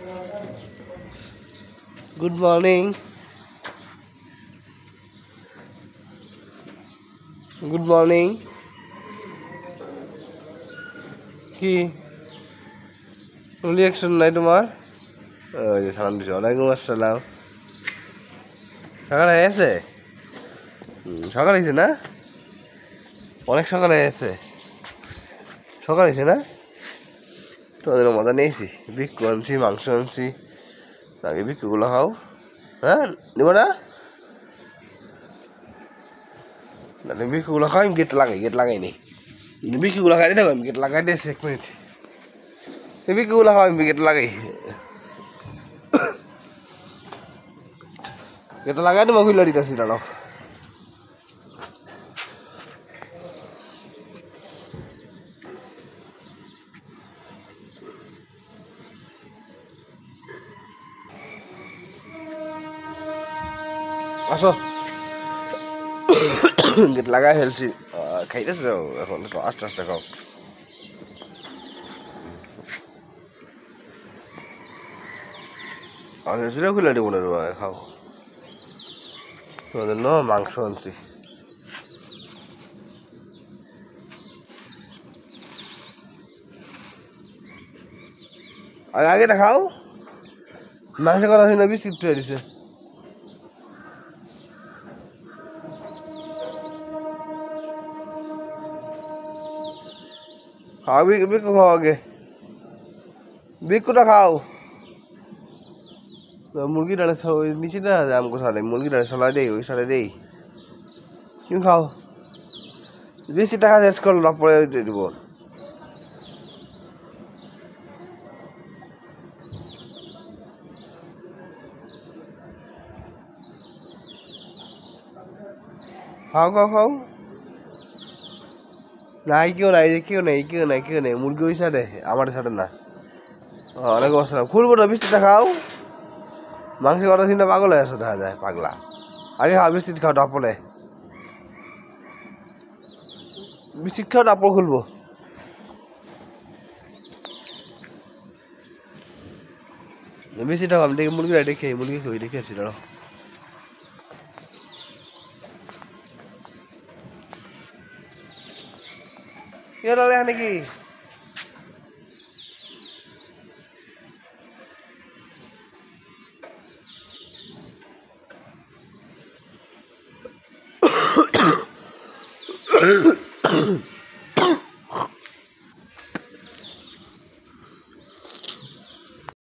Good morning. Good morning. কি reaction নাই তোমার? ওই যে সালাম দিছো। ওয়ালাইকুম আসসালাম। সকালে এসে সকাল হয়েছে না? অনেক সকালে এসে সকাল হয়েছে না? তোমাদের মজা নিয়েছি। বিক্কু আনছি, মাংস আনছি। আগে বিক্কুগুলো খাও। হ্যাঁ, নেব না? বিক্কুগুলো খাও, আমি গেট লাগাই নি। বিক্কুগুলো খাই দেখো, আমি গেট লাগাই দিয়েছি 1 মিনিট। বিক্কুগুলো খাও, আমি গেট লাগাই। গেট লাগাই দেবো, খুলে দিতেছি দাঁড়াও। আসো, গেট লাগাই ফেলছি। খাইতেছ এখন, একটু আস্তে আস্তে খাও। সেটা খুলে দেবো না, খাও। তোমাদের জন্য মাংস আনছি। আগে না খাও, মাংস করা হয় না, বিস্কিট টুয়ে দিছে। খাও, বিক্কু খাও আগে, বিক্কুটা খাও। মুরগি ডালে ওই নিচে না আমগো সালে মুরগি ডালে সলাই দেই, ওই সালে দেই। তুমি খাও, বেশি টাকা শেষ করলো, তারপরে দিব। খাও খাও খাও। নাই কেউ নাই মুরগি ওই সাইডে, আমার সাইডে না। অনেক অবস্থা খুলবো না, বিস্কিটটা খাও। মাংস কটা চিন্তা পাগল হয়ে আসো, দেখা যায় পাগলা। আগে খাও, বিস্কিট খাও, তারপরে বিস্কিট খাও, তারপর খুলবো। বিস্কিটটা খাও, আমি দেখি মুরগিটা দেখে আসি দাঁড়াও। এখানে কি